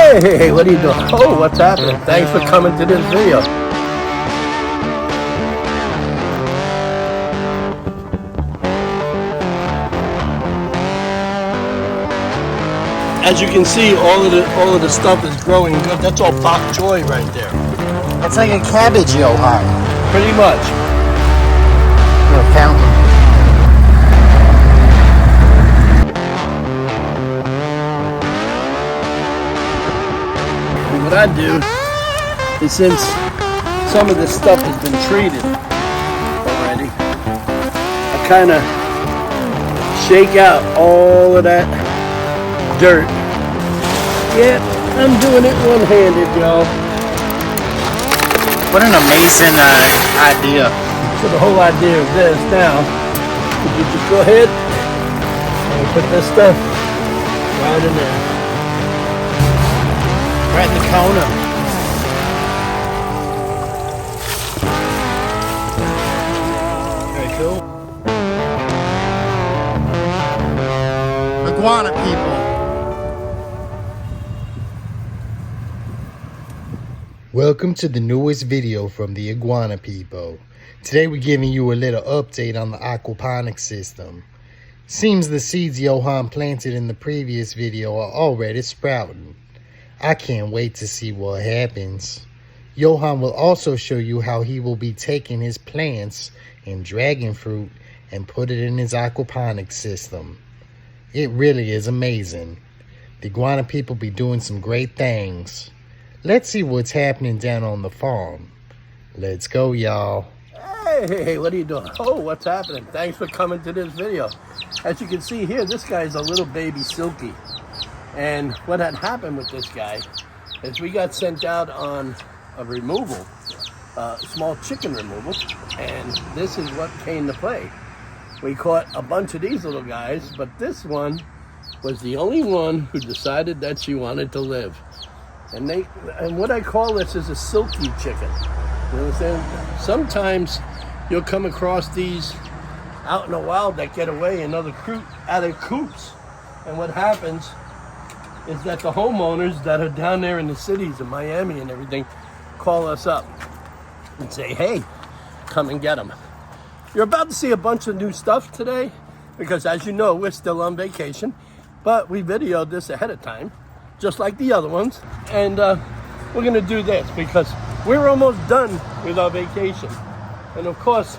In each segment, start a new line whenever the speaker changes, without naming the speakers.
Hey, what are you doing? Oh, what's happening? Thanks for coming to this video. As you can see, all of the stuff is growing good. That's all bok choy right there.
It's like a cabbage, Johan.
Pretty much.
Little fountain.
And what I do is, since some of this stuff has been treated already, I kind of shake out all of that dirt. Yeah, I'm doing it one-handed, y'all.
What an amazing idea.
So the whole idea of this now, you just go ahead and put this stuff right in there.
Right in the corner.
Very cool.
Iguana people.
Welcome to the newest video from the Iguana people. Today we're giving you a little update on the aquaponics system. Seems the seeds Johan planted in the previous video are already sprouting. I can't wait to see what happens. Johan will also show you how he will be taking his plants and dragon fruit and put it in his aquaponics system. It really is amazing. The Iguana people be doing some great things. Let's see what's happening down on the farm. Let's go, y'all.
Hey, what are you doing? Oh, what's happening? Thanks for coming to this video. As you can see here, this guy's a little baby Silky. And what had happened with this guy is we got sent out on a removal, small chicken removal, and this is what came to play. We caught a bunch of these little guys, but this one was the only one who decided that she wanted to live. And what I call this is a silky chicken. You understand? Sometimes you'll come across these out in the wild that get away in other out of coops. And what happens is that the homeowners that are down there in the cities in Miami and everything call us up and say, hey, come and get them. You're about to see a bunch of new stuff today because, as you know, we're still on vacation, but we videoed this ahead of time, just like the other ones. And we're going to do this because we're almost done with our vacation. And of course,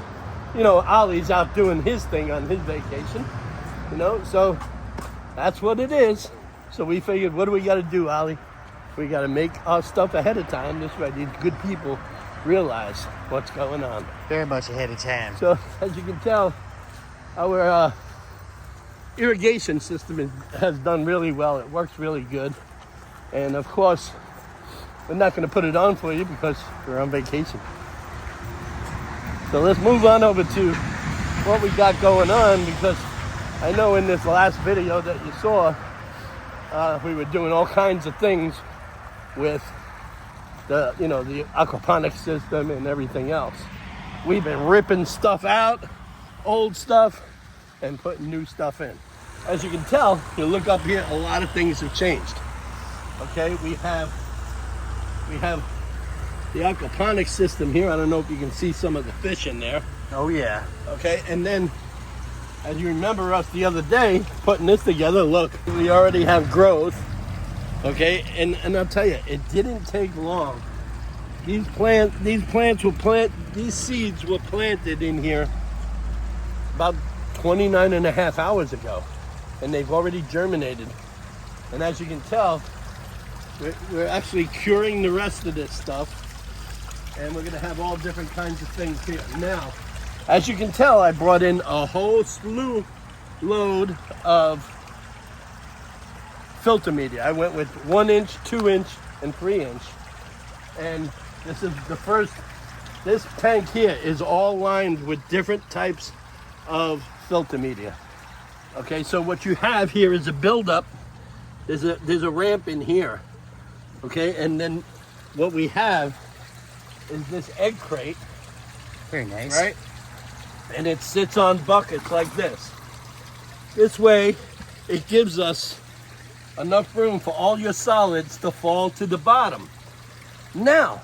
you know, Ollie's out doing his thing on his vacation, you know, so that's what it is. So we figured, what do we got to do, Ollie? We got to make our stuff ahead of time. This way these good people realize what's going on.
Very much ahead of time.
So as you can tell, our irrigation system has done really well. It works really good. And of course, we're not going to put it on for you because we're on vacation. So let's move on over to what we got going on, because I know in this last video that you saw, we were doing all kinds of things with the aquaponics system and everything else. We've been ripping stuff out, old stuff, and putting new stuff in. As you can tell, you look up here, a lot of things have changed. Okay, we have the aquaponics system here. I don't know if you can see some of the fish in there.
Oh yeah.
Okay, and then as you remember us the other day putting this together, look, we already have growth. Okay, and I'll tell you, it didn't take long. These seeds were planted in here about 29 and a half hours ago, and they've already germinated. And as you can tell, we're actually curing the rest of this stuff, and we're gonna have all different kinds of things here. Now, as you can tell, I brought in a whole slew load of filter media. I went with 1 inch, 2 inch, and 3 inch. And this is the first, this tank here is all lined with different types of filter media. Okay, so what you have here is a buildup. There's a ramp in here. Okay, and then what we have is this egg crate.
Very nice.
Right? And it sits on buckets like this. This way, it gives us enough room for all your solids to fall to the bottom. Now,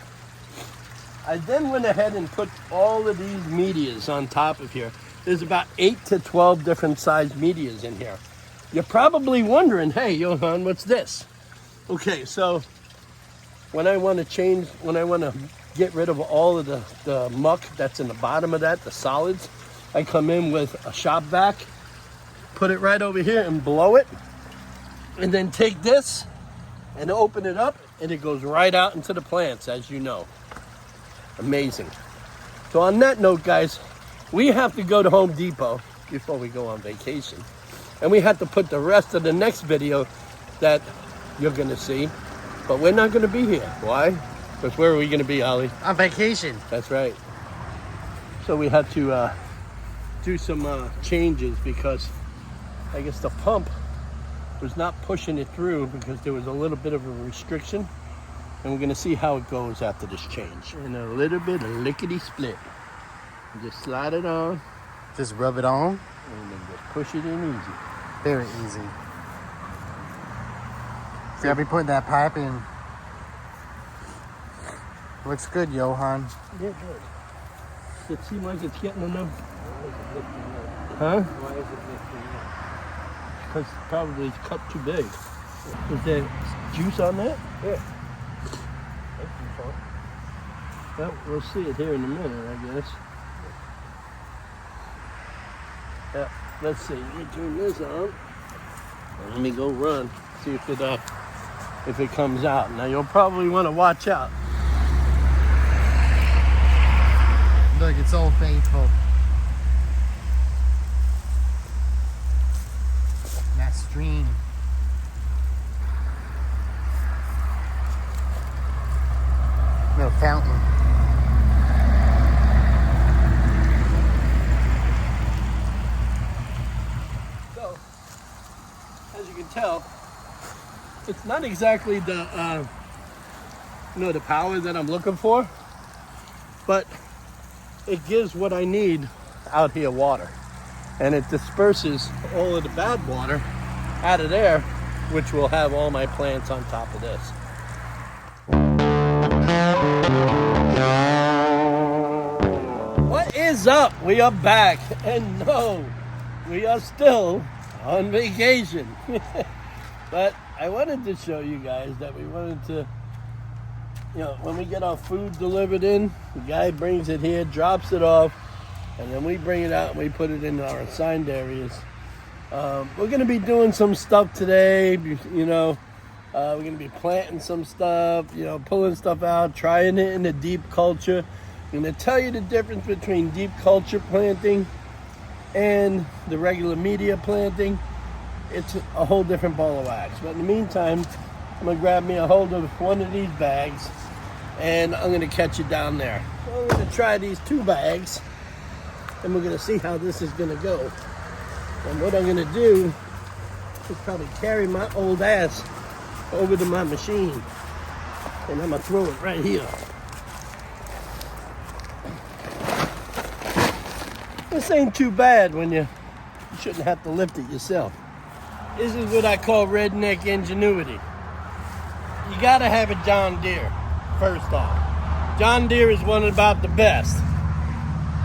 I then went ahead and put all of these medias on top of here. There's about 8 to 12 different size medias in here. You're probably wondering, hey, Johan, what's this? Okay, so when I want to get rid of all of the muck that's in the bottom of that, the solids, I come in with a shop vac, put it right over here and blow it, and then take this and open it up, and it goes right out into the plants, as you know. Amazing. So on that note, guys, we have to go to Home Depot before we go on vacation. And we have to put the rest of the next video that you're going to see. But we're not going to be here. Why? Because where are we going to be, Ollie?
On vacation.
That's right. So we had to do some changes because I guess the pump was not pushing it through because there was a little bit of a restriction. And we're going to see how it goes after this change. And a little bit of lickety split. Just slide it on.
Just rub it on.
And then just push it in easy.
Very easy. See, I'll be putting that pipe in. Looks good, Johan.
Yeah, it does. It seems like it's getting enough. Huh?
Why is it lifting up?
Because probably it's cut too big. Is there juice on that?
Yeah.
Well, we'll see it here in a minute, I guess. Yeah, let's see. Let me turn this on. And let me go run. See if it comes out. Now you'll probably want to watch out.
Look, it's Old Faithful. That stream. Little fountain.
So, as you can tell, it's not exactly the the power that I'm looking for, but it gives what I need out here, water, and it disperses all of the bad water out of there, which will have all my plants on top of this. What is up? We are back, and no, we are still on vacation. But I wanted to show you guys that we wanted to, when we get our food delivered in, the guy brings it here, drops it off, and then we bring it out and we put it in our assigned areas. We're going to be doing some stuff today, we're going to be planting some stuff, pulling stuff out, trying it in the deep culture. I'm going to tell you the difference between deep culture planting and the regular media planting. It's a whole different ball of wax. But in the meantime, I'm going to grab me a hold of one of these bags and I'm going to catch it down there. So I'm going to try these 2 bags and we're going to see how this is going to go. And what I'm going to do is probably carry my old ass over to my machine and I'm going to throw it right here. This ain't too bad when you shouldn't have to lift it yourself. This is what I call redneck ingenuity. You gotta have a John Deere, first off. John Deere is one of about the best.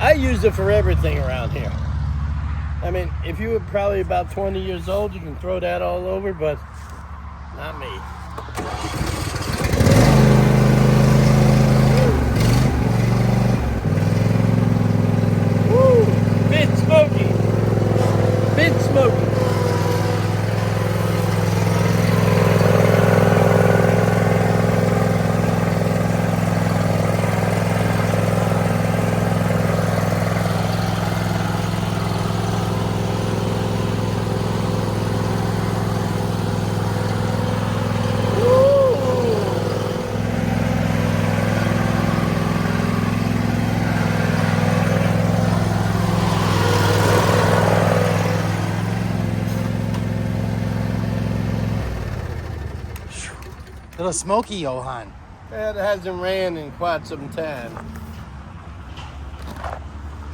I use it for everything around here. I mean, if you were probably about 20 years old, you can throw that all over, but not me. Woo! Bit smoky. Bit smoky.
Little smoky, Johan.
It hasn't ran in quite some time.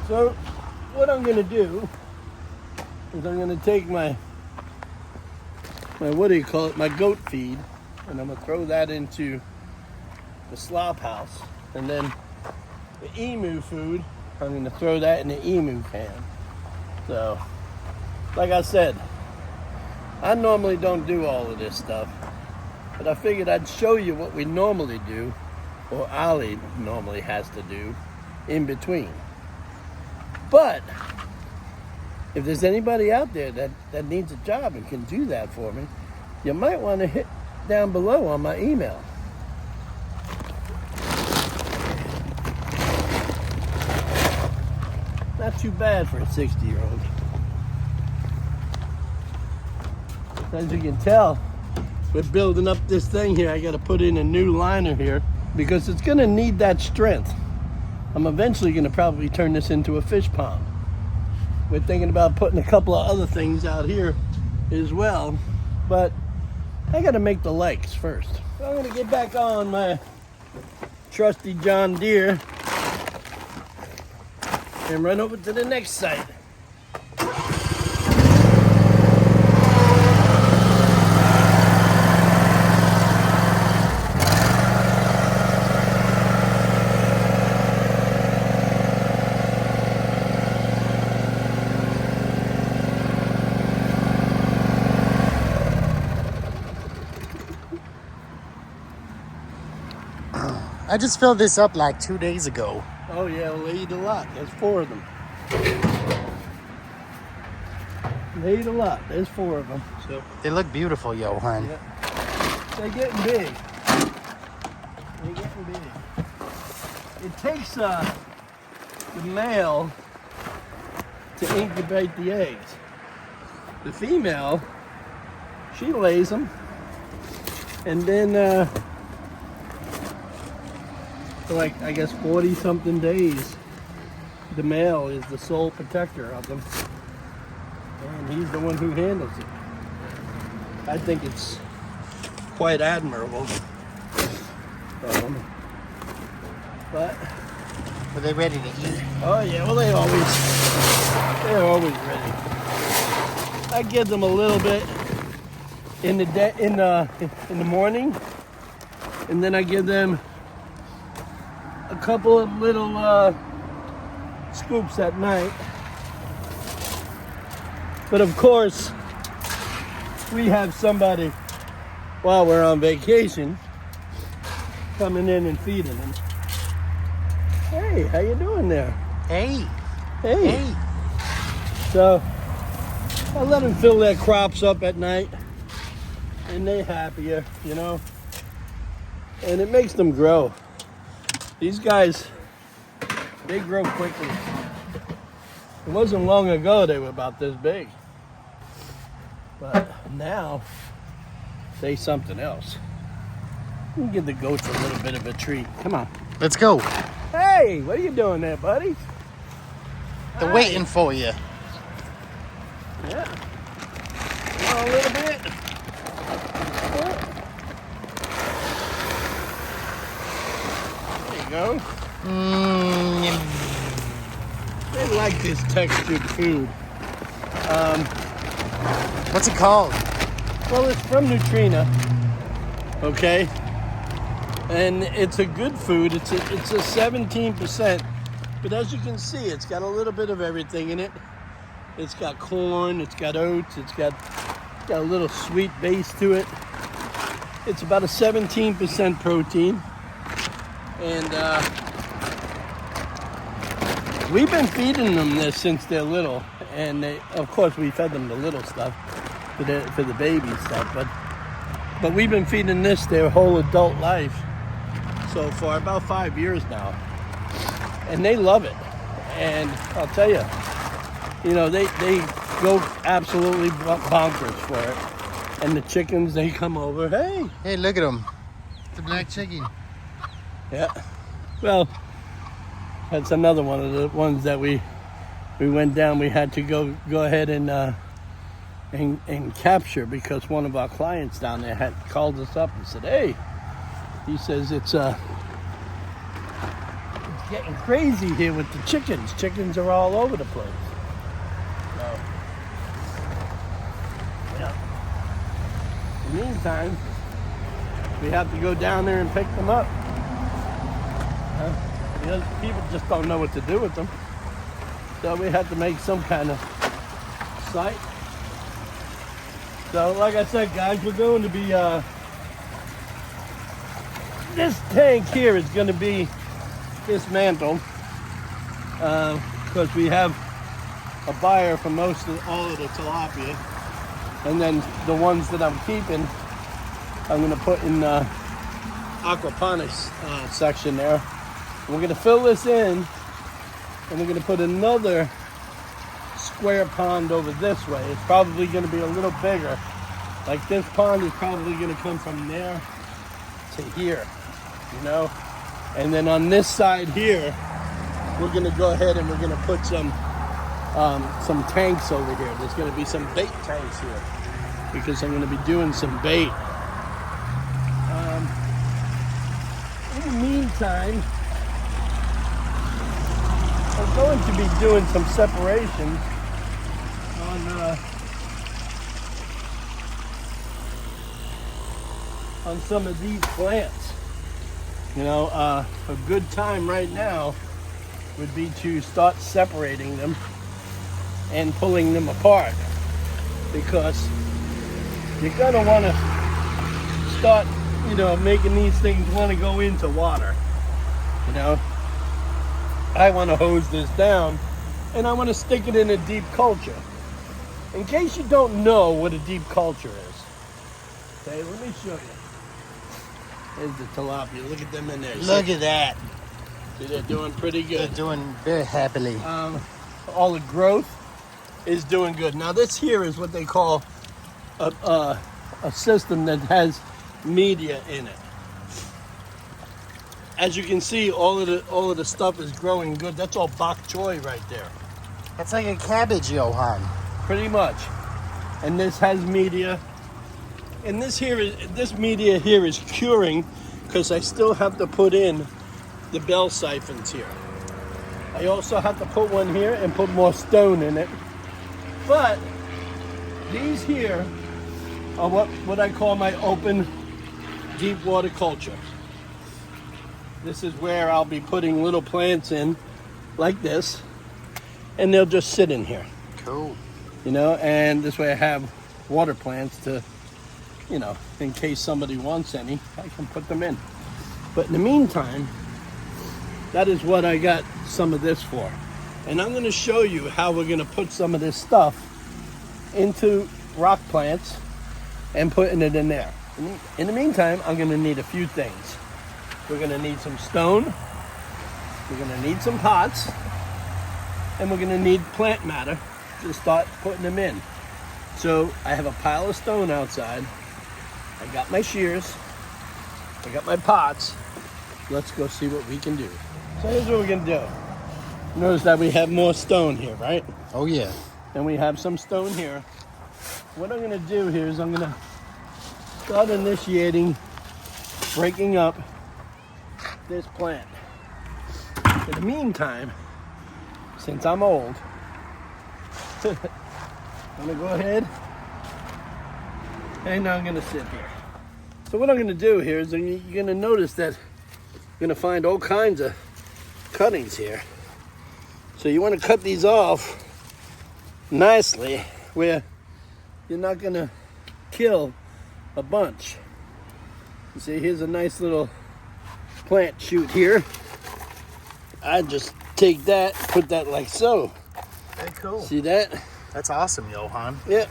So what I'm going to do is I'm going to take my what do you call it, my goat feed, and I'm gonna throw that into the slop house. And then the emu food, I'm gonna throw that in the emu can. So, like I said, I normally don't do all of this stuff, but I figured I'd show you what we normally do, or Ollie normally has to do in between. But if there's anybody out there that needs a job and can do that for me, you might want to hit down below on my email. Not too bad for a 60-year-old. As you can tell, we're building up this thing here. I got to put in a new liner here because it's going to need that strength. I'm eventually going to probably turn this into a fish pond. We're thinking about putting a couple of other things out here as well, but I got to make the legs first. So I'm going to get back on my trusty John Deere and run over to the next site.
I just filled this up like 2 days ago.
Oh yeah, well, they eat a lot. There's 4 of them. They eat a lot. There's 4 of them. So
They look beautiful, Johan.
yeah. They're getting big. They're getting big. It takes the male to incubate the eggs. The female, she lays them, and then for like, I guess 40 something days, the male is the sole protector of them, and he's the one who handles it. I think it's quite admirable. But
Were they ready to eat?
oh yeah, well they're always ready. I give them a little bit in the morning, and then I give them a couple of little scoops at night. But of course, we have somebody while we're on vacation coming in and feeding them. Hey, how you doing there?
Hey,
Hey.
hey.
So I let them fill their crops up at night, and they're happier, you know, and it makes them grow. These guys, they grow quickly. It wasn't long ago they were about this big, but now they something else. We'll give the goats a little bit of a treat. Come on.
Let's go.
Hey, what are you doing there, buddy?
They're
Hi.
waiting for you.
Yeah. A little bit. There you go. They like this textured food.
What's it called?
Well, it's from Nutrena, okay? And it's a good food. It's a 17%, but as you can see, it's got a little bit of everything in it. It's got corn, it's got oats, it's got a little sweet base to it. It's about a 17% protein. And we've been feeding them this since they're little. And of course, we fed them the little stuff for the baby stuff. But we've been feeding this their whole adult life so far, about 5 years now. And they love it. And I'll tell you, you know, they go absolutely bonkers for it. And the chickens, they come over, hey.
Hey, look at them. The black chicken.
Yeah. Well, that's another one of the ones that we went down. We had to go ahead and capture because one of our clients down there had called us up and said, hey, he says it's getting crazy here with the chickens. Chickens are all over the place. So, yeah. the meantime, we have to go down there and pick them up. The other people just don't know what to do with them. So we have to make some kind of site. So like I said, guys, we're going to be, this tank here is going to be dismantled because we have a buyer for all of the tilapia. And then the ones that I'm keeping, I'm going to put in the aquaponics section there. We're going to fill this in, and we're going to put another square pond over this way. It's probably going to be a little bigger. Like this pond is probably going to come from there to here, you know? And then on this side here, we're going to go ahead and we're going to put some tanks over here. There's going to be some bait tanks here because I'm going to be doing some bait. In the meantime, I'm going to be doing some separation on some of these plants. You know, a good time right now would be to start separating them and pulling them apart, because you're gonna want to start, you know, making these things want to go into water. You know, I want to hose this down and I want to stick it in a deep culture. In case you don't know what a deep culture is, okay, let me show you. There's the tilapia. Look at them in there.
Look at that.
See, they're doing pretty good.
They're doing very happily.
All the growth is doing good. Now this here is what they call a system that has media in it. As you can see, all of the stuff is growing good. That's all bok choy right there.
That's like a cabbage, Johan.
Pretty much. And this has media. And this media here is curing, because I still have to put in the bell siphons here. I also have to put one here and put more stone in it. But these here are what I call my open deep water culture. This is where I'll be putting little plants in like this, and they'll just sit in here.
Cool.
You know, and this way I have water plants to, you know, in case somebody wants any, I can put them in. But in the meantime, that is what I got some of this for. And I'm going to show you how we're going to put some of this stuff into rock plants and putting it in there. In the meantime, I'm going to need a few things. We're going to need some stone, we're going to need some pots, and we're going to need plant matter to start putting them in. So I have a pile of stone outside. I got my shears, I got my pots. Let's go see what we can do. So here's what we're gonna do. Notice that we have more stone here, right?
Oh yeah.
And we have some stone here. What I'm gonna do here is I'm gonna start initiating breaking up this plant. In the meantime, since I'm old, I'm gonna go ahead and I'm gonna sit here. So what I'm gonna do here is you're gonna notice that you're gonna find all kinds of cuttings here. So you wanna cut these off nicely where you're not gonna kill a bunch. You see, here's a nice little plant shoot here. I just take that, put that like so.
Very cool.
See that?
That's awesome, Johan.
Yep.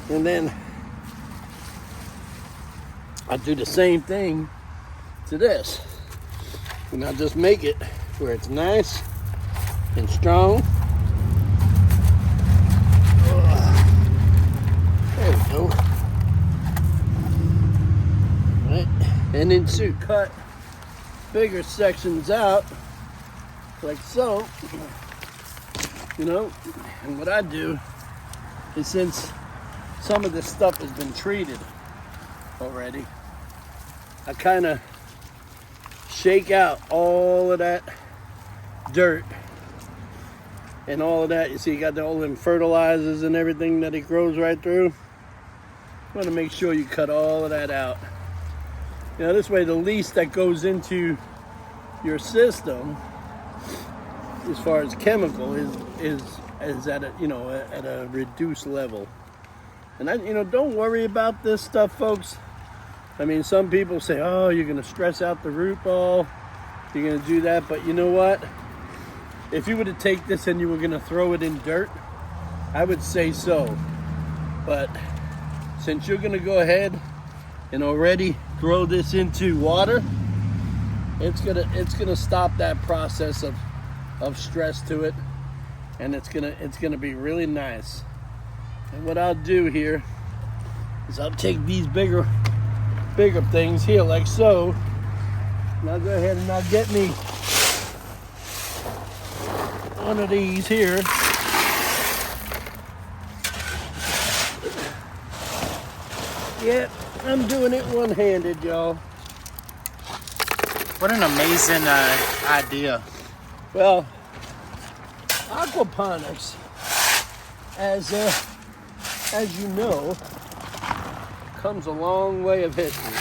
And then I do the same thing to this. And I just make it where it's nice and strong. There we go. Right. And then to cut bigger sections out like so. You know, and what I do is, since some of this stuff has been treated already, I kind of shake out all of that dirt and all of that. You see, you got all them fertilizers and everything that it grows right through. want to make sure you cut all of that out. You know, this way the least that goes into your system as far as chemical is at a, you know, at a reduced level. And you know, don't worry about this stuff, folks. I mean, some people say, oh, you're going to stress out the root ball, you're going to do that, but you know what? If you were to take this and you were going to throw it in dirt, I would say so. But since you're going to go ahead and already throw this into water, it's gonna stop that process of stress to it, and it's gonna be really nice. And what I'll do here is I'll take these bigger things here, like so, and I'll go ahead and I'll get me one of these here. Yeah, I'm doing it one-handed, y'all.
What an amazing idea.
Well, aquaponics, as you know, comes a long way of history.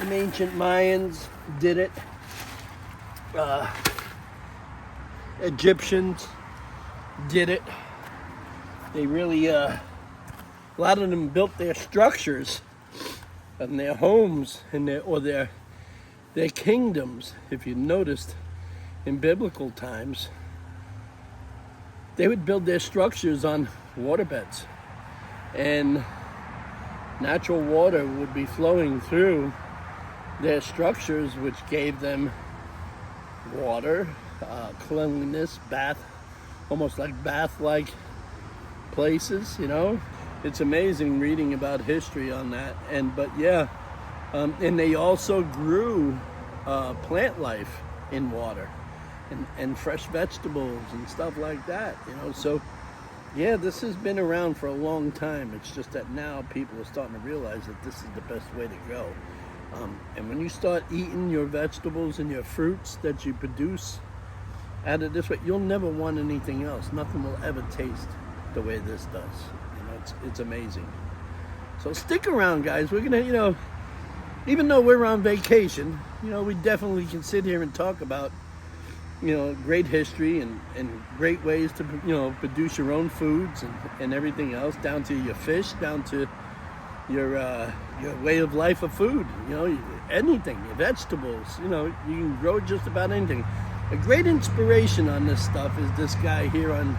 The ancient Mayans did it. Egyptians did it. They really, a lot of them built their structures and their homes and their kingdoms. If you noticed, in biblical times, they would build their structures on waterbeds, and natural water would be flowing through their structures, which gave them water, cleanliness, almost like bath-like places, you know. It's amazing reading about history on that. But yeah, and they also grew plant life in water, and fresh vegetables and stuff like that, you know. So yeah, this has been around for a long time. It's just that now people are starting to realize that this is the best way to go. And when you start eating your vegetables and your fruits that you produce out of this way, you'll never want anything else. Nothing will ever taste the way this does. You know, it's amazing. So stick around, guys. We're gonna, you know, even though we're on vacation, you know, we definitely can sit here and talk about, you know, great history and great ways to, you know, produce your own foods and everything else, down to your fish, down to your way of life of food, you know, anything, your vegetables, you know, you can grow just about anything. A great inspiration on this stuff is this guy here on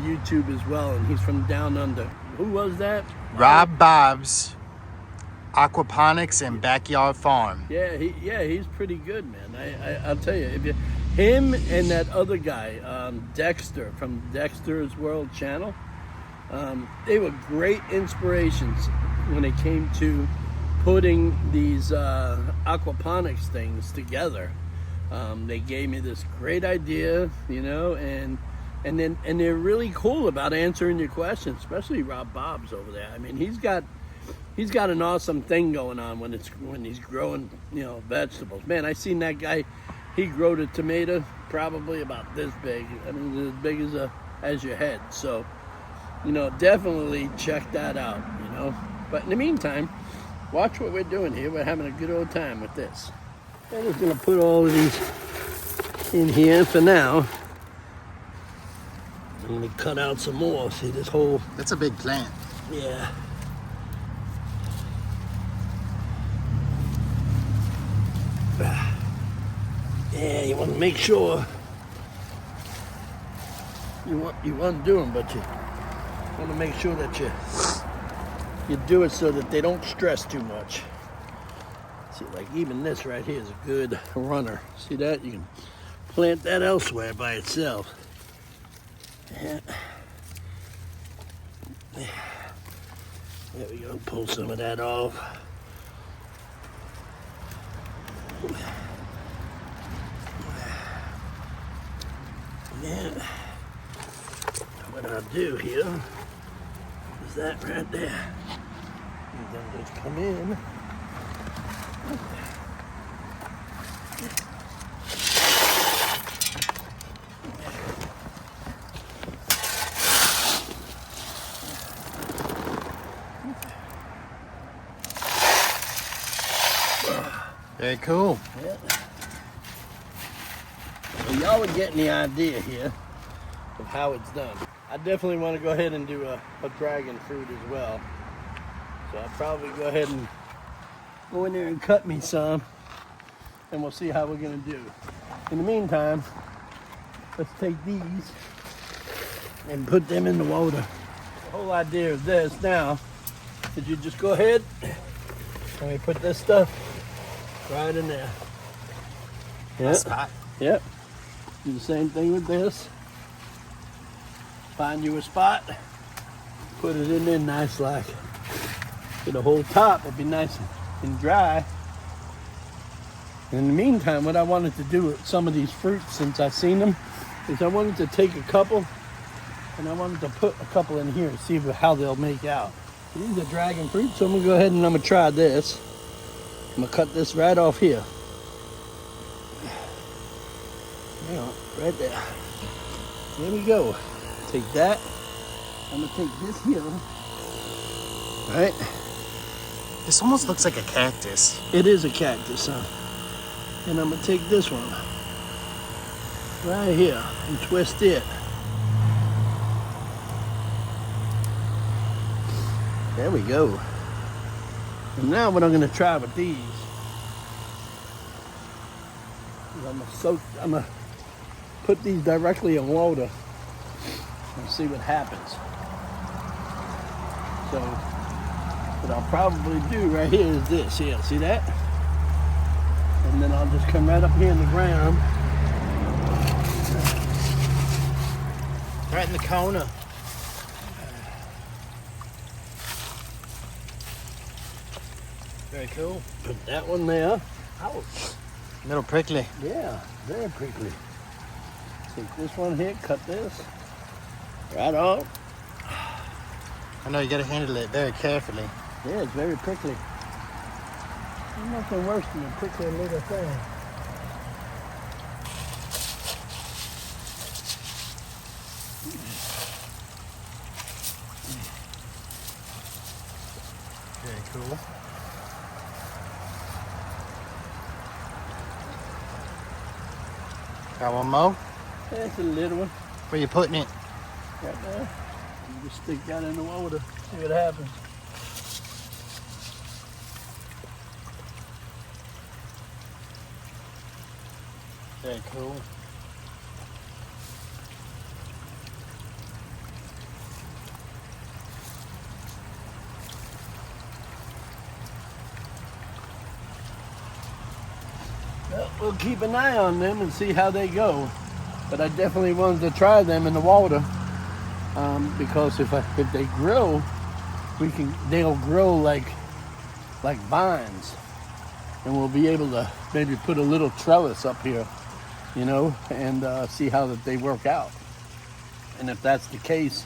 YouTube as well, and he's from down under. Who was that?
Rob Bob's Aquaponics and Backyard Farm.
Yeah, he's pretty good, man. I'll tell you, him and that other guy, Dexter from Dexter's World Channel, they were great inspirations when it came to putting these aquaponics things together. They gave me this great idea, you know, and they're really cool about answering your questions, especially Rob Bob's over there. I mean, he's got an awesome thing going on when he's growing, you know, vegetables. Man, I seen that guy. He growed a tomato probably about this big. I mean, as big as your head. So, you know, definitely check that out, you know. But in the meantime, watch what we're doing here. We're having a good old time with this. I'm just gonna put all of these in here for now. I'm gonna cut out some more. See this whole...
That's a big plant.
Yeah. Yeah, you want to make sure you undo them, but you want to make sure that you do it so that they don't stress too much. See, like even this right here is a good runner. See that? You can plant that elsewhere by itself. Yeah. There we go. Pull some of that off. Yeah. What I'll do here is that right there. And then just come in.
Very cool.
Yeah. So y'all are getting the idea here of how it's done. I definitely want to go ahead and do a dragon fruit as well. So I'll probably go ahead and go in there and cut me some, and we'll see how we're gonna do. In the meantime, let's take these and put them in the water. The whole idea of this now is you just go ahead and we put this stuff right in there.
That's hot.
Yep. Do the same thing with this. Find you a spot, put it in there nice like. So the whole top will be nice and dry. In the meantime, what I wanted to do with some of these fruits, since I've seen them, is I wanted to take a couple and I wanted to put a couple in here and see how they'll make out. So these are dragon fruit, so I'm gonna go ahead and I'm gonna try this. I'm gonna cut this right off here. Yeah, right there. There we go. Take that. I'm gonna take this here. Right?
This almost looks like a cactus.
It is a cactus, huh? And I'm gonna take this one right here and twist it. There we go. And now what I'm gonna try with these is I'm gonna put these directly in water and see what happens. So what I'll probably do right here is this here, see that? And then I'll just come right up here in the ground.
Right in the corner. Very cool.
Put that one there. Ouch.
A little prickly.
Yeah, very prickly. Take this one here, cut this. Right off.
I know you gotta handle it very carefully.
Yeah, it's very prickly. There's nothing worse than a prickly little thing.
Very cool. Got one more?
That's a little one.
Where you putting it?
Right there. You just stick that in the water, see what happens.
Very cool.
Well, we'll keep an eye on them and see how they go. But I definitely wanted to try them in the water because if they grow, they'll grow like vines, and we'll be able to maybe put a little trellis up here, you know, and see how that they work out. And if that's the case,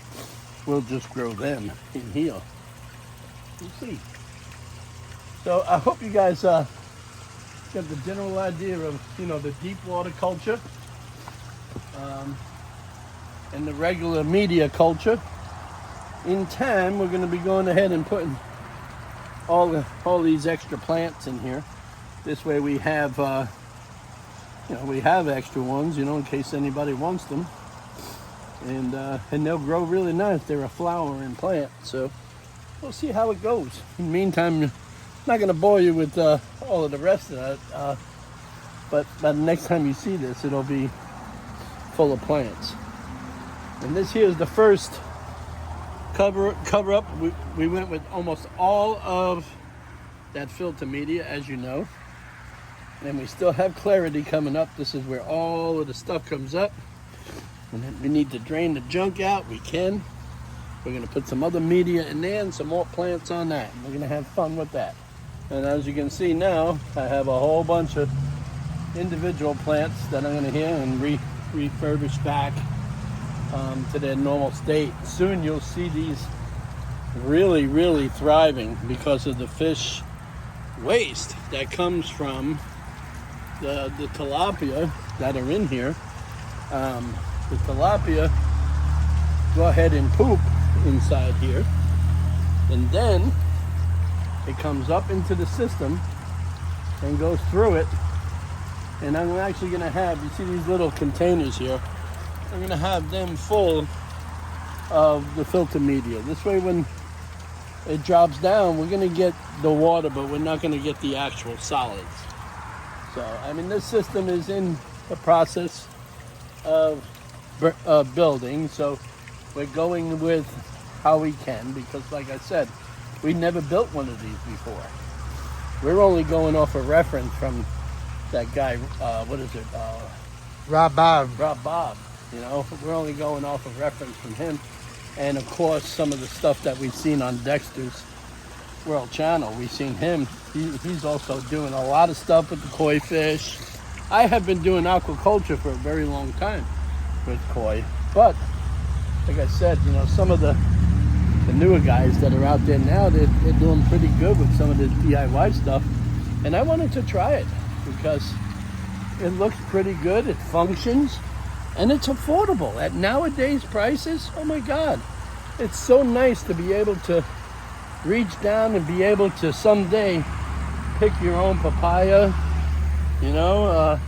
we'll just grow them in here. We'll see. So I hope you guys got the general idea of, you know, the deep water culture and the regular media culture. In time, we're going to be going ahead and putting all these extra plants in here. This way we have, we have extra ones, you know, in case anybody wants them. And they'll grow really nice. They're a flowering plant, so we'll see how it goes. In the meantime, I'm not going to bore you with all of the rest of that, but by the next time you see this, it'll be full of plants. And this here is the first cover up. We went with almost all of that filter media, as you know, and we still have clarity coming up. This is where all of the stuff comes up. And if we need to drain the junk out, we can. We're going to put some other media in there and some more plants on that. We're going to have fun with that. And as you can see now, I have a whole bunch of individual plants that I'm going to here and refurbish back to their normal state. Soon you'll see these really, really thriving because of the fish waste that comes from the tilapia that are in here. The tilapia go ahead and poop inside here, and then it comes up into the system and goes through it. And I'm actually going to have, you see these little containers here, I'm going to have them full of the filter media. This way when it drops down, we're going to get the water, but we're not going to get the actual solids. So, I mean, this system is in the process of building, so we're going with how we can, because like I said, we never built one of these before. We're only going off a reference from that guy, what is it?
Rob Bob.
Rob Bob. You know, we're only going off a reference from him. And of course, some of the stuff that we've seen on Dexter's World Channel, we've seen him. He's also doing a lot of stuff with the koi fish. I have been doing aquaculture for a very long time with koi. But, like I said, you know, some of the newer guys that are out there now, they're doing pretty good with some of the DIY stuff. And I wanted to try it because it looks pretty good, it functions, and it's affordable. At nowadays prices, oh my God. It's so nice to be able to reach down and be able to someday pick your own papaya, you know,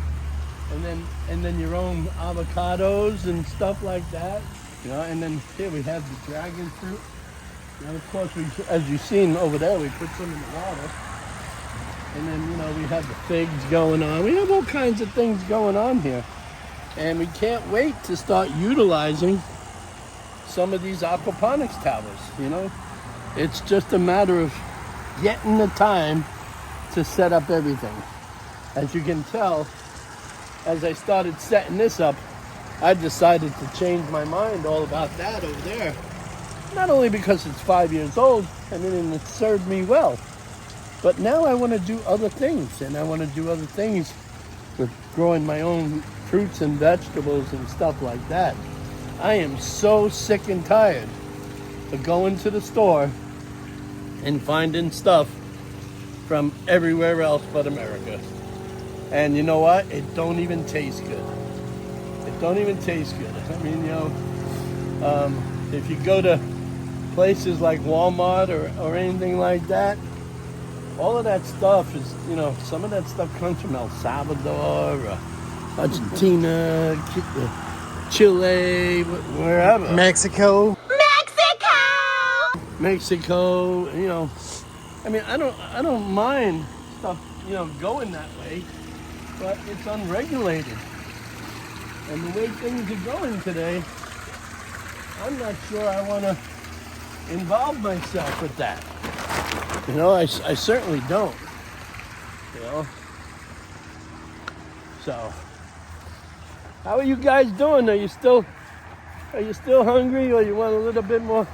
and then your own avocados and stuff like that. You know, and then here we have the dragon fruit. And of course, as you've seen over there, we put some in the water. And then, you know, we have the figs going on. We have all kinds of things going on here. And we can't wait to start utilizing some of these aquaponics towers, you know. It's just a matter of getting the time to set up everything. As you can tell, as I started setting this up, I decided to change my mind all about that over there. Not only because it's 5 years old, I mean, and it served me well, but now I want to do other things, and I want to do other things with growing my own fruits and vegetables and stuff like that. I am so sick and tired of going to the store and finding stuff from everywhere else but America. And you know what? It don't even taste good. It don't even taste good. I mean, you know, if you go to places like Walmart or anything like that, all of that stuff is, you know, some of that stuff comes from El Salvador, Argentina, Chile, wherever.
Mexico.
Mexico, you know. I mean, I don't mind stuff, you know, going that way, but it's unregulated. And the way things are going today, I'm not sure I want to involve myself with that. You know, I certainly don't. You know. So, how are you guys doing? Are you still hungry, or you want a little bit more?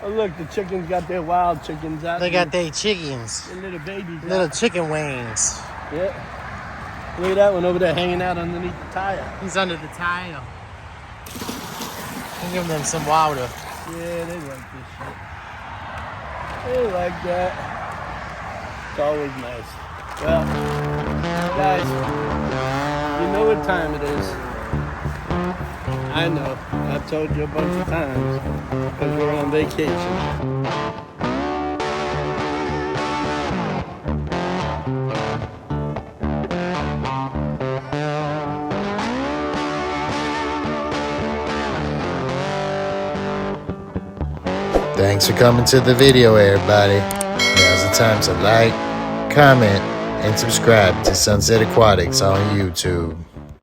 Oh, look, the chickens got their wild chickens out.
They got their chickens.
Their little babies.
Little chicken wings.
Yeah. Look at that one over there hanging out underneath the tire.
He's under the tile. Give them some water.
Yeah, they like this shit. They like that. It's always nice. Well, guys, you know what time it is. I know. I've told you a bunch of times because we're on vacation.
Thanks for coming to the video, everybody. Now's the time to like, comment, and subscribe to Sunset Aquatics on YouTube.